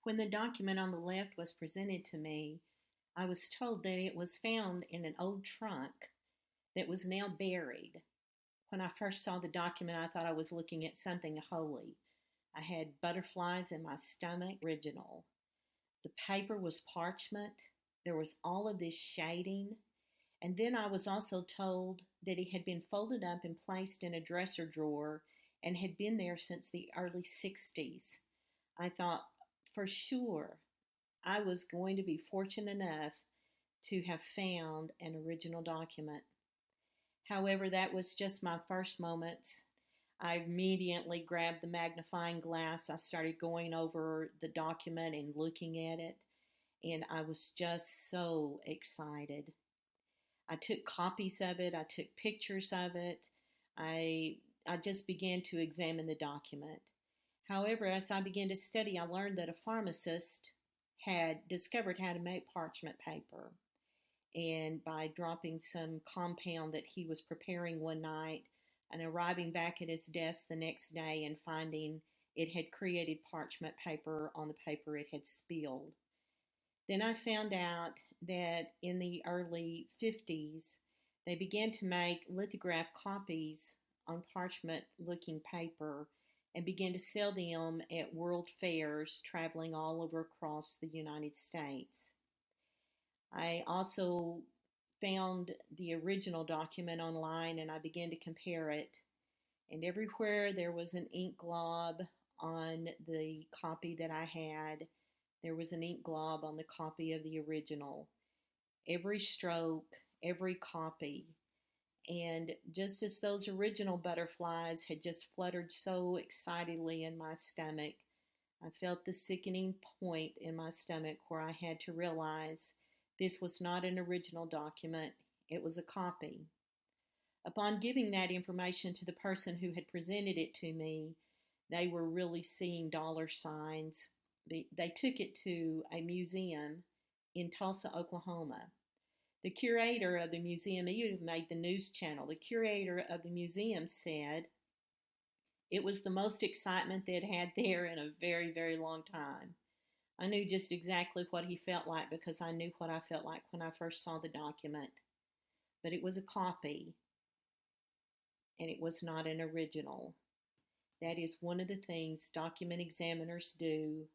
When the document on the left was presented to me, I was told that it was found in an old trunk that was now buried. When I first saw the document, I thought I was looking at something holy. I had butterflies in my stomach, original. The paper was parchment. There was all of this shading. And then I was also told that it had been folded up and placed in a dresser drawer and had been there since the early 60s. I thought for sure I was going to be fortunate enough to have found an original document. However, that was just my first moments. I immediately grabbed the magnifying glass. I started going over the document and looking at it, and I was just so excited. I took copies of it, I took pictures of it. I I just began to examine the document. However, as I began to study, I learned that a pharmacist had discovered how to make parchment paper. And by dropping some compound that he was preparing one night and arriving back at his desk the next day and finding it had created parchment paper on the paper it had spilled. Then I found out that in the early 50s, they began to make lithograph copies on parchment looking paper and began to sell them at world fairs traveling all over across the United States. I also found the original document online and I began to compare it. And everywhere there was an ink glob on the copy that I had, there was an ink glob on the copy of the original. Every stroke, every copy. And just as those original butterflies had just fluttered so excitedly in my stomach, I felt the sickening point in my stomach where I had to realize this was not an original document, it was a copy. Upon giving that information to the person who had presented it to me, they were really seeing dollar signs. They took it to a museum in Tulsa, Oklahoma. The curator of the museum even made the news channel. The curator of the museum said it was the most excitement they'd had there in a very, very long time. I knew just exactly what he felt like because I knew what I felt like when I first saw the document. But it was a copy, and it was not an original. That is one of the things document examiners do,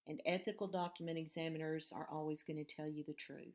and ethical document examiners are always going to tell you the truth.